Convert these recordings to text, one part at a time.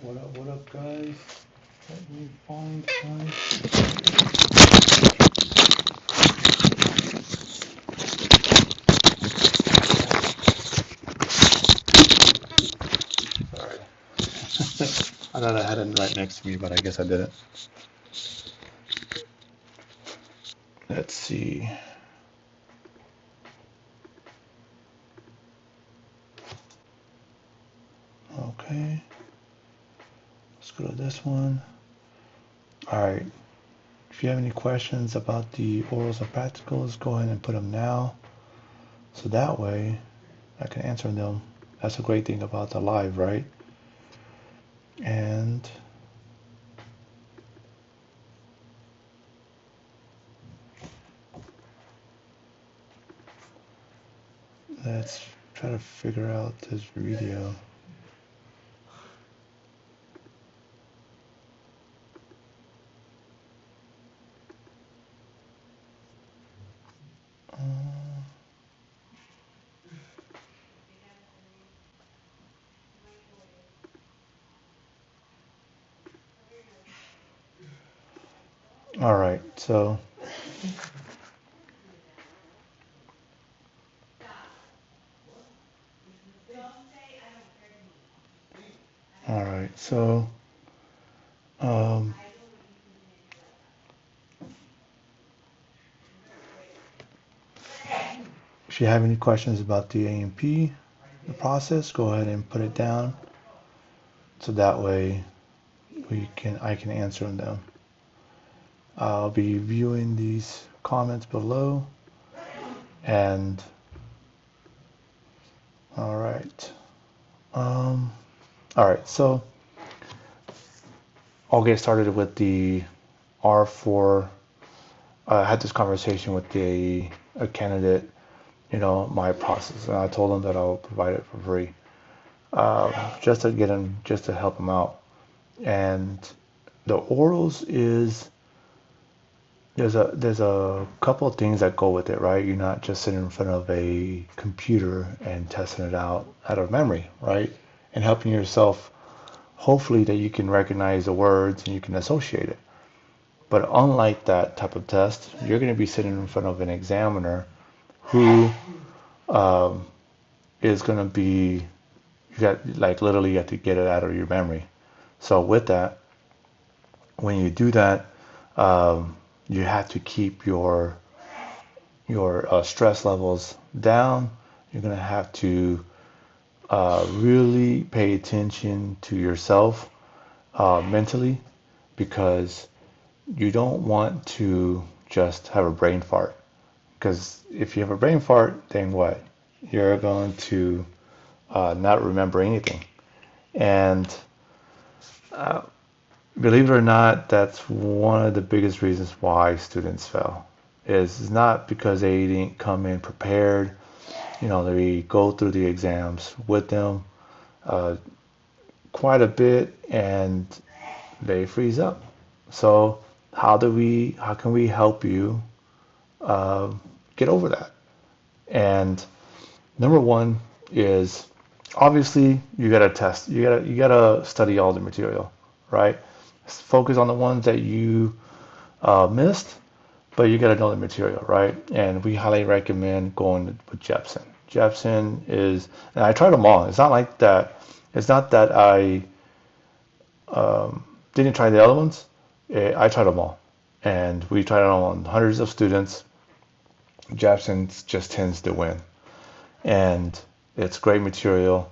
What up, guys? Let me find my. Sorry. I thought I had it right next to me, but I guess I didn't. Let's see. Okay. Let's go to this one. All right. If you have any questions about the orals and practicals, go ahead and put them now. So that way I can answer them. That's a great thing about the live, right? And let's try to figure out this video. All right, so all right, so um, if you have any questions about the A&P, the process, go ahead and put it down, so that way I can answer them. I'll be viewing these comments below, and all right, so I'll get started with the R4. I had this conversation with a candidate, my process, and I told them that I'll provide it for free, just to help them out. And the orals is there's a couple of things that go with it, right? You're not just sitting in front of a computer and testing it out of memory, right? And helping yourself, hopefully, that you can recognize the words and you can associate it. But unlike that type of test, you're going to be sitting in front of an examiner who is going to be, literally you have to get it out of your memory. So with that, when you do that, you have to keep your stress levels down. You're going to have to really pay attention to yourself mentally, because you don't want to just have a brain fart. Because if you have a brain fart, then what? You're going to not remember anything. And believe it or not, that's one of the biggest reasons why students fail. It's not because they didn't come in prepared. They go through the exams with them quite a bit and they freeze up. So how can we help you get over that? And number one is, obviously, you gotta test. You gotta study all the material, right? Focus on the ones that you missed, but you gotta know the material, right? And we highly recommend going with Jepsen. Jepsen is, and I tried them all. It's not like that. It's not that I didn't try the other ones. I tried them all, and we tried it on hundreds of students. Jepsen just tends to win, and it's great material.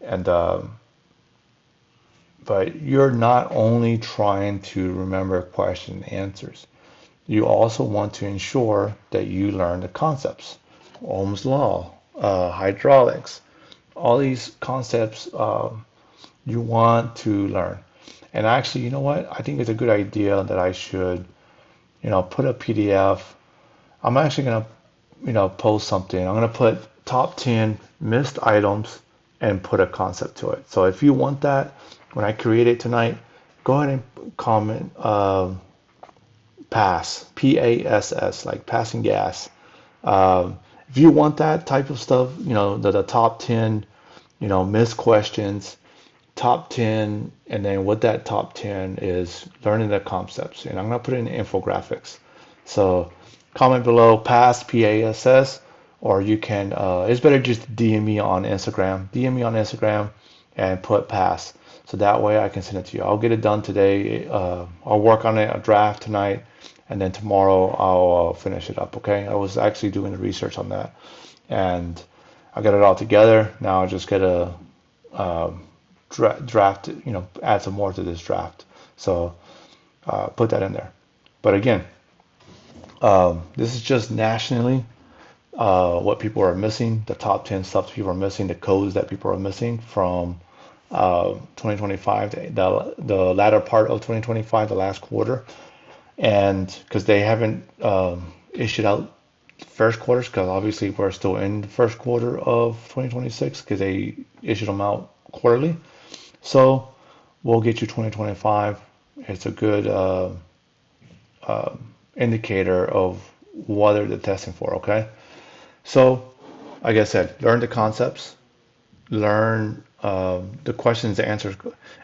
And but you're not only trying to remember question and answers. You also want to ensure that you learn the concepts, Ohm's law, hydraulics, all these concepts you want to learn. And actually, you know what? I think it's a good idea that I should, put a PDF. I'm actually gonna, post something. I'm gonna put top 10 missed items and put a concept to it. So if you want that, when I create it tonight, go ahead and comment pass, PASS, like passing gas. If you want that type of stuff, the top 10, missed questions, top 10, and then with that top 10 is learning the concepts. And I'm going to put it in infographics. So comment below pass PASS, or you can, it's better just DM me on Instagram. DM me on Instagram and put pass. So that way I can send it to you. I'll get it done today. I'll work on it, a draft tonight, and then tomorrow I'll finish it up. Okay. I was actually doing the research on that, and I got it all together. Now I just gotta draft, add some more to this draft. So put that in there. But again, this is just nationally what people are missing, the top 10 stuff people are missing, the codes that people are missing from 2025, the latter part of 2025, the last quarter. And because they haven't issued out first quarters, because obviously we're still in the first quarter of 2026 because they issued them out quarterly. So we'll get you 2025. It's a good indicator of what they're testing for, okay? So, like I said, learn the concepts, learn the questions, the answers.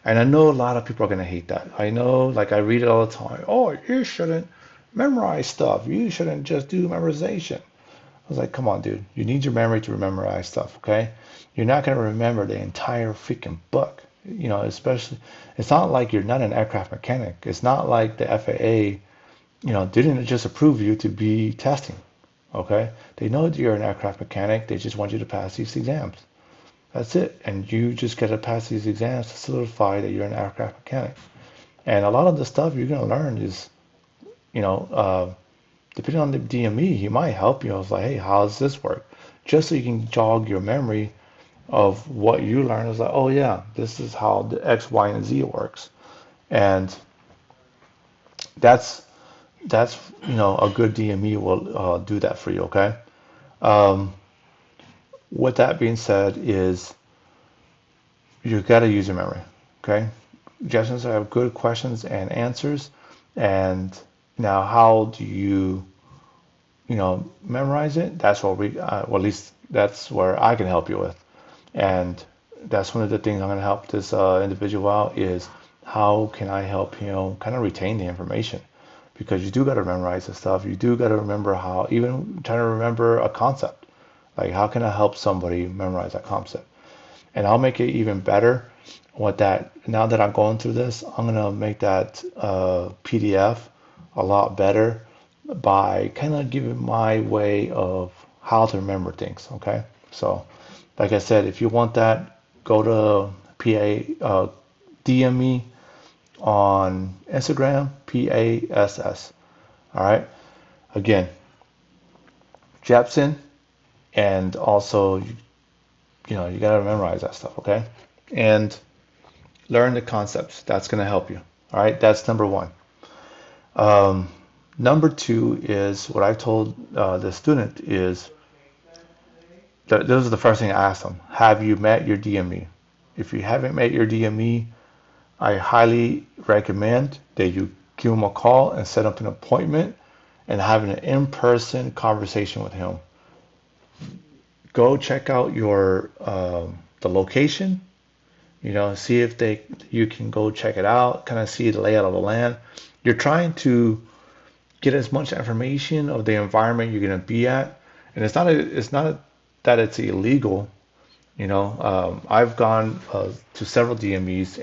And I know a lot of people are going to hate that. I know, like I read it all the time. Oh, you shouldn't memorize stuff. You shouldn't just do memorization. I was like, come on, dude. You need your memory to memorize stuff, okay? You're not going to remember the entire freaking book. Especially, it's not like you're not an aircraft mechanic. It's not like the FAA, didn't just approve you to be testing, okay? They know that you're an aircraft mechanic. They just want you to pass these exams. That's it. And you just got to pass these exams to solidify that you're an aircraft mechanic. And a lot of the stuff you're going to learn is, depending on the DME, he might help you. I was like, hey, how does this work? Just so you can jog your memory of what you learned. It's like, oh yeah, this is how the X, Y, and Z works. And that's a good DME will do that for you, okay? With that being said, is you got to use your memory, okay? Judges have good questions and answers, and now how do you memorize it? That's what well, at least that's where I can help you with. And that's one of the things I'm going to help this individual out is how can I help him kind of retain the information? Because you do got to memorize the stuff. You do got to remember how, even trying to remember a concept. Like, how can I help somebody memorize that concept? And I'll make it even better with that. Now that I'm going through this, I'm going to make that PDF a lot better by kind of giving my way of how to remember things, okay? So, like I said, if you want that, go to DM me on Instagram, PASS. All right. Again, Jepson, and also, you got to memorize that stuff, okay? And learn the concepts. That's going to help you. All right. That's number one. Number two is what I told the student is, this is the first thing I asked them. Have you met your DME? If you haven't met your DME, I highly recommend that you give him a call and set up an appointment and have an in-person conversation with him. Go check out your the location. See if you can go check it out, kind of see the layout of the land. You're trying to get as much information of the environment you're going to be at, and it's not that it's illegal. I've gone to several DMEs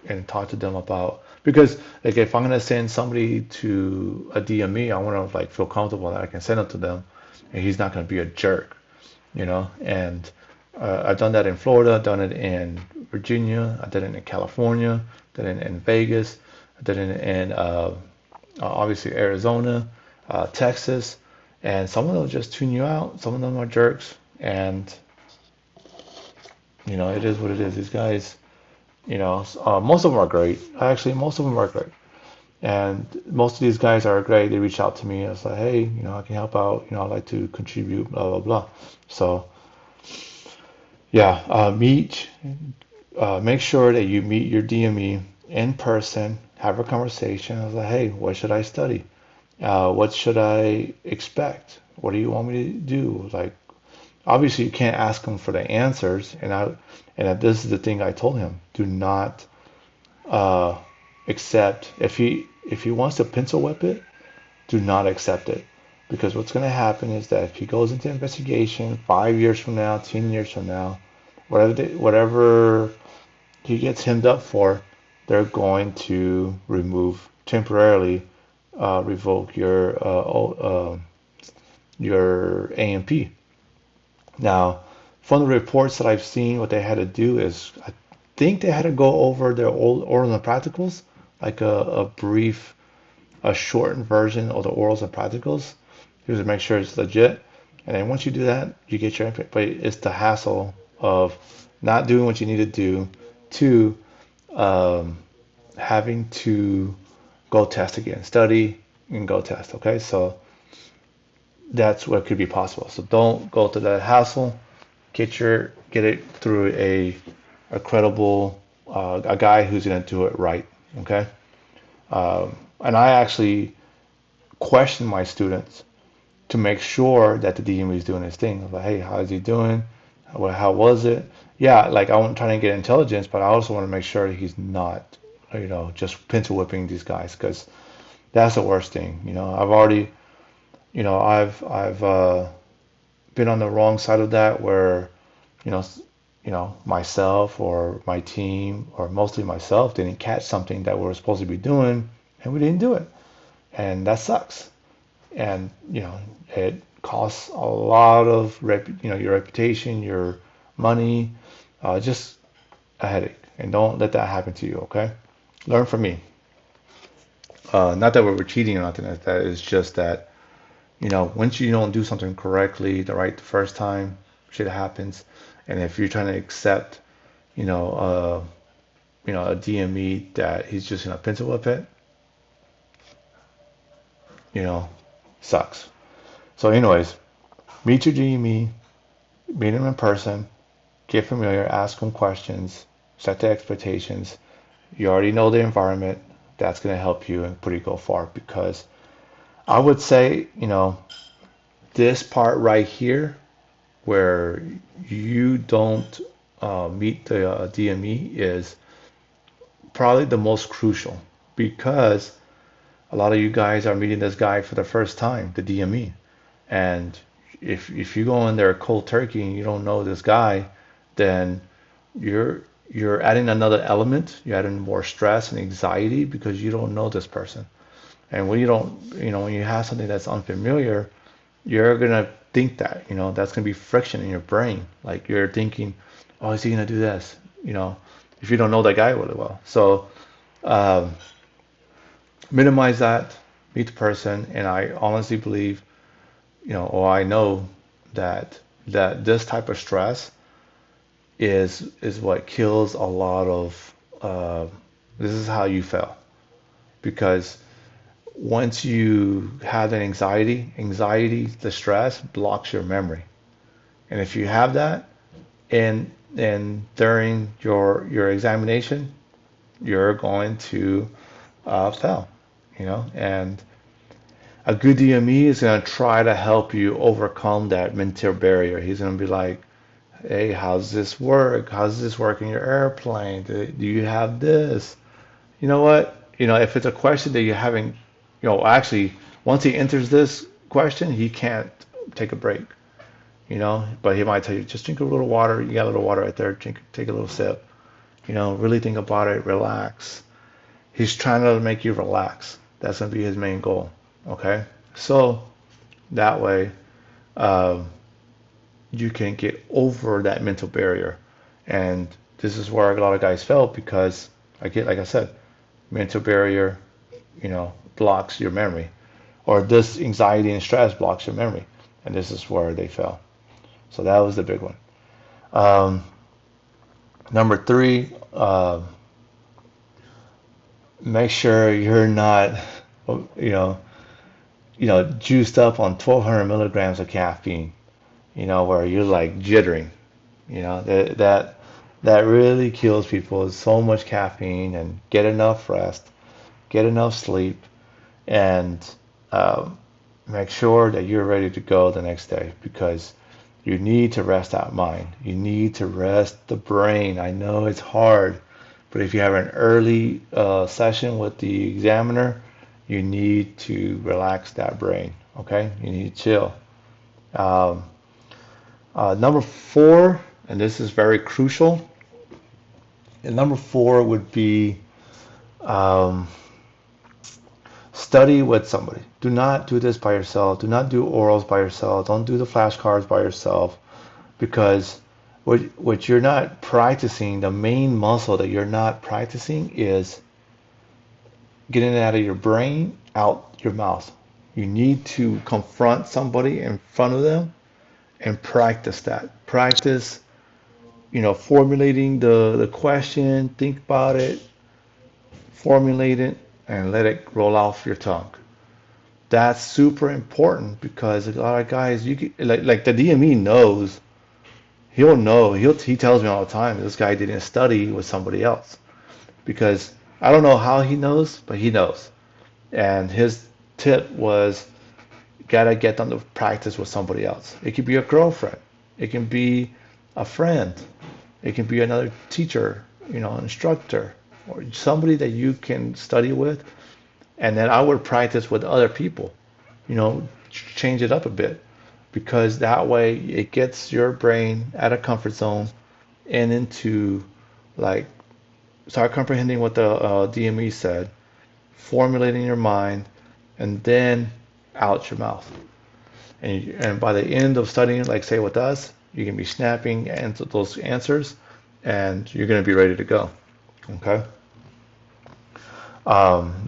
and talked to them about, because like if I'm gonna send somebody to a DME, I want to like feel comfortable that I can send it to them, and he's not gonna be a jerk, And I've done that in Florida, I've done it in Virginia, I did it in California, did it in Vegas, I did it in obviously Arizona, Texas, and some of them just tune you out. Some of them are jerks, and it is what it is. These guys, most of them are great. Actually, most of them are great. And most of these guys are great. They reach out to me. I was like, hey, I can help out. I'd like to contribute, blah, blah, blah. So, yeah, make sure that you meet your DME in person, have a conversation. I was like, hey, what should I study? What should I expect? What do you want me to do? Like, Obviously, you can't ask him for the answers, and this is the thing I told him: do not uh, accept if he wants to pencil whip it, do not accept it. Because what's going to happen is that if he goes into investigation 5 years from now, 10 years from now, whatever he gets hemmed up for, they're going to temporarily revoke your A&P. Now, from the reports that I've seen, what they had to do is, I think they had to go over their old orals and practicals, like a shortened version of the orals and practicals, just to make sure it's legit. And then once you do that, you get your input. But it's the hassle of not doing what you need to do, to um, having to go test again, study and go test. Okay, so that's what could be possible. So don't go through that hassle. Get it through a credible a guy who's gonna do it right. Okay, and I actually question my students to make sure that the DME is doing his thing. Like, hey, how is he doing? How was it? Yeah, like I want trying to get intelligence, but I also want to make sure that he's not, just pencil whipping these guys, because that's the worst thing. I've already, I've been on the wrong side of that, where, you know, myself or my team, or mostly myself, didn't catch something that we were supposed to be doing, and we didn't do it, and that sucks. And it costs a lot of your reputation, your money, just a headache. And don't let that happen to you. Okay, learn from me. Not that we're cheating or nothing like that. It's just that once you don't do something correctly the first time, shit happens. And if you're trying to accept you know a DME that he's just gonna pencil whip it, you know sucks. So anyways, meet your DME, meet him in person, get familiar, ask him questions, set the expectations. You already know the environment. That's going to help you and pretty go far, because I would say, this part right here, where you don't meet the DME, is probably the most crucial, because a lot of you guys are meeting this guy for the first time, the DME. And if you go in there cold turkey and you don't know this guy, then you're adding another element. You're adding more stress and anxiety because you don't know this person. And when you don't, when you have something that's unfamiliar, you're gonna think that, that's gonna be friction in your brain. Like you're thinking, oh, is he gonna do this? If you don't know that guy really well. So um, minimize that, meet the person, and I honestly believe, or I know that this type of stress is what kills a lot of. This is how you fail, because once you have that anxiety, the stress blocks your memory, and if you have that, and during your examination, you're going to fail, and a good DME is going to try to help you overcome that mental barrier. He's going to be like, hey, how's this work? How's this work in your airplane? Do you have this? You know what? If it's a question that you haven't, actually, once he enters this question, he can't take a break, but he might tell you, just drink a little water. You got a little water right there. Take a little sip. Really think about it, relax. He's trying to make you relax. That's going to be his main goal. Okay? So that way, um, you can get over that mental barrier. And this is where a lot of guys fail, because like I said, mental barrier, blocks your memory, or this anxiety and stress blocks your memory, and this is where they fail. So that was the big one. Um, Number three, make sure you're not, you know, juiced up on 1,200 milligrams of caffeine. Where you're like jittering. That really kills people. Is so much caffeine. And get enough rest, get enough sleep, and um, make sure that you're ready to go the next day, because You need to rest that mind. You need to rest the brain. I know it's hard, but if you have an early session with the examiner, you need to relax that brain. Okay? You need to chill. Um, Number four, and this is very crucial, and number four would be um, study with somebody. Do not do this by yourself. Do not do orals by yourself. Don't do the flashcards by yourself, because what you're not practicing, the main muscle that you're not practicing is getting it out of your brain, out your mouth. You need to confront somebody in front of them and practice that. Practice, formulating the question, think about it, formulate it, and let it roll off your tongue. That's super important because a lot of guys, like the DME knows, he'll know, he tells me all the time, this guy didn't study with somebody else, because I don't know how he knows, but he knows. And his tip was, gotta get them to practice with somebody else. It could be a girlfriend, it can be a friend, it can be another teacher, instructor, or somebody that you can study with. And then I would practice with other people, change it up a bit, because that way it gets your brain out of comfort zone and into, like, start comprehending what the DME said, formulating your mind, and then out your mouth. And by the end of studying, like say with us, you can be snapping those answers, and you're going to be ready to go. Okay.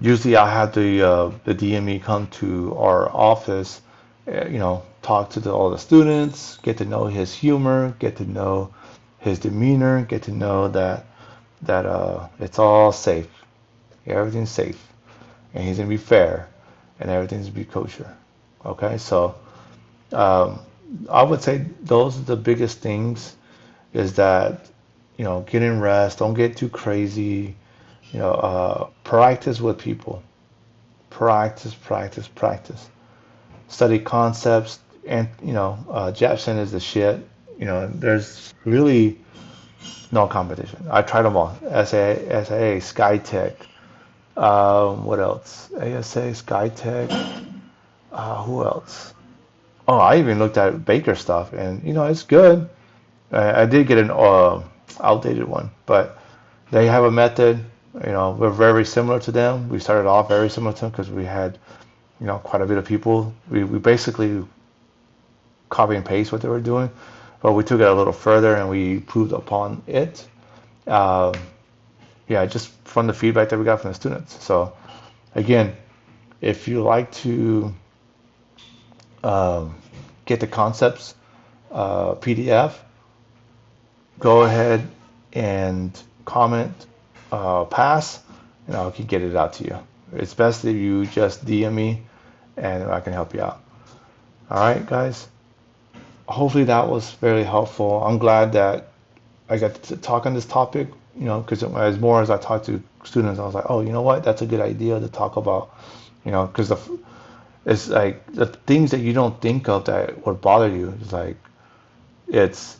Usually, I have the DME come to our office, talk to all the students, get to know his humor, get to know his demeanor, get to know that it's all safe, everything's safe, and he's gonna be fair, and everything's gonna be kosher. Okay, so um, I would say those are the biggest things. Is that getting rest, don't get too crazy. Practice with people. Practice, practice, practice. Study concepts, and Jepson is the shit. There's really no competition. I tried them all. SAA, SkyTech. What else? ASA, SkyTech. Who else? Oh, I even looked at Baker stuff, and it's good. I did get an outdated one, but they have a method. We're very similar to them. We started off very similar to them because we had, quite a bit of people. We basically copy and paste what they were doing, but we took it a little further and we improved upon it. Um, yeah, just from the feedback that we got from the students. So again, if you like to um, get the concepts PDF, go ahead and comment pass, and I can get it out to you. It's best if you just DM me, and I can help you out. All right, guys. Hopefully that was very helpful. I'm glad that I got to talk on this topic. Because as more as I talk to students, I was like, oh, you know what? That's a good idea to talk about. Because it's like the things that you don't think of that would bother you. It's like it's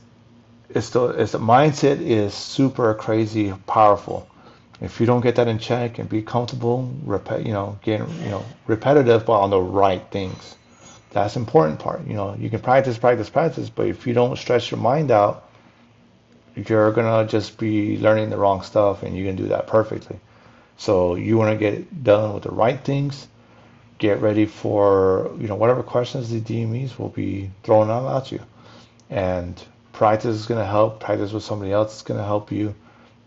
the mindset is super crazy powerful. If you don't get that in check and be comfortable, getting repetitive, but on the right things, that's the important part. You can practice, practice, practice, but if you don't stress your mind out, you're gonna just be learning the wrong stuff, and you can do that perfectly. So you want to get done with the right things. Get ready for whatever questions the DMEs will be throwing out at you, and practice is gonna help. Practice with somebody else is gonna help you,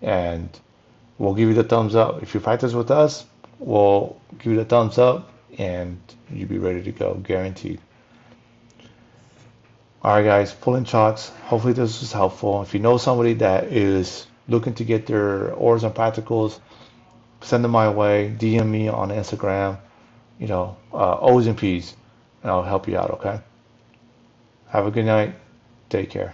and we'll give you the thumbs up. If you practice with us, we'll give you the thumbs up, and you'll be ready to go, guaranteed. All right, guys, pulling chalks. Hopefully this was helpful. If you know somebody that is looking to get their orders and practicals, send them my way. DM me on Instagram. O's and P's, and I'll help you out. Okay. Have a good night. Take care.